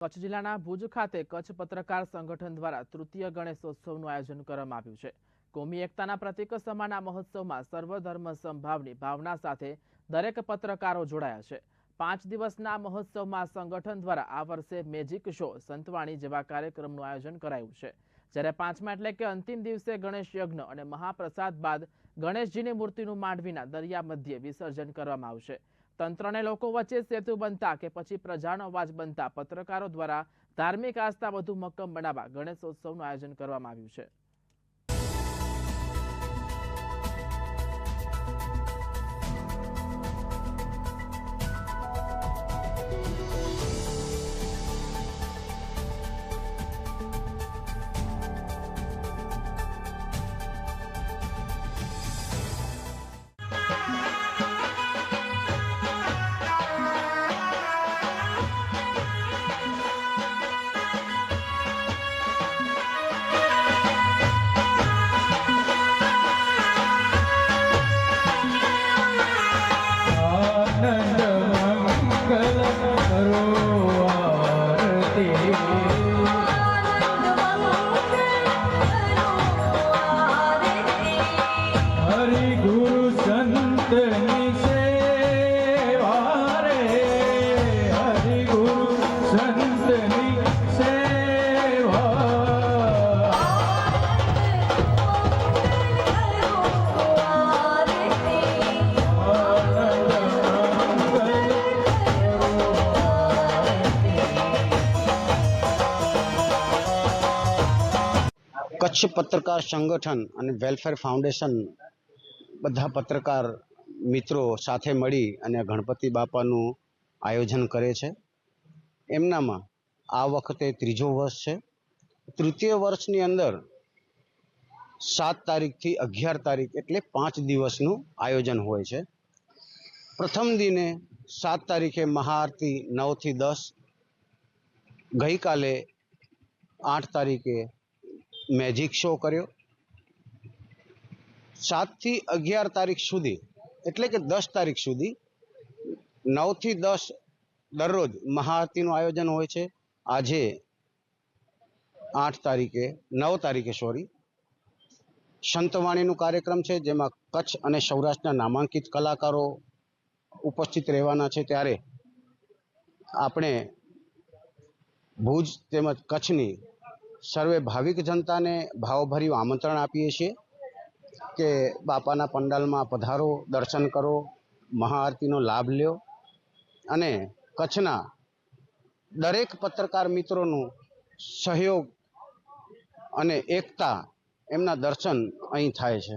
કચ્છ જિલ્લાના ભુજ ખાતે કચ્છ પત્રકાર સંગઠન દ્વારા તૃતીય ગણેશોત્સવનું આયોજન કરવામાં આવ્યું છે। કોમી એકતાના પ્રતીક સમાન આ મહોત્સવમાં સર્વધર્મ સમભાવની ભાવના સાથે દરેક પત્રકારો જોડાયા છે। 5 દિવસના આ મહોત્સવમાં સંગઠન દ્વારા આ વર્ષે મેજિક શો, સંતવાણી જેવા કાર્યક્રમનું આયોજન કરાયું છે। જ્યારે 5મા એટલે કે અંતિમ દિવસે ગણેશ યજ્ઞ અને મહાપ્રસાદ બાદ ગણેશજીની મૂર્તિનું માંડવીના દરિયા મધ્યે વિસર્જન કરવામાં આવશે। તંત્રને લોકો વચ્ચે સેતુ બનતા કે પછી પ્રજાનો અવાજ બનતા પત્રકારો દ્વારા ધાર્મિક આસ્થા વધુ મક્કમ બનાવવા ગણેશોત્સવનું આયોજન કરવામાં આવ્યું છે। कच्छ पत्रकार संगठन અને વેલફેર ફાઉન્ડેશન બધા પત્રકાર મિત્રો સાથે મળી અને ગણપતિ બાપાનું આયોજન કરે છે। એમનામાં આ વખતે ત્રીજો વર્ષ છે। તૃતીય વર્ષની અંદર 7 તારીખથી 11 તારીખ એટલે 5 દિવસનું આયોજન હોય છે। પ્રથમ દિને 7 તારીખે મહાઆરતી 9 થી 10, ગઈકાલે 8 તારીખે મેજિક શો કર્યો। 7 થી 11 તારીખ સુધી એટલે કે 10 તારીખ સુધી 9 થી 10 દરરોજ મહાઆરતીનું આયોજન હોય છે। આજે 9 તારીખે સંતવાણીનું કાર્યક્રમ છે, જેમાં કચ્છ અને સૌરાષ્ટ્રના નામાંકિત કલાકારો ઉપસ્થિત રહેવાના છે। ત્યારે આપણે ભુજ તેમજ કચ્છની સર્વે ભાવિક જનતાને ભાવભર્યું આમંત્રણ આપીએ છીએ કે બાપાના પંડાલમાં પધારો, દર્શન કરો, મહાઆરતીનો લાભ લ્યો અને કચ્છના દરેક પત્રકાર મિત્રોનું સહયોગ અને એકતા, એમના દર્શન અહીં થાય છે।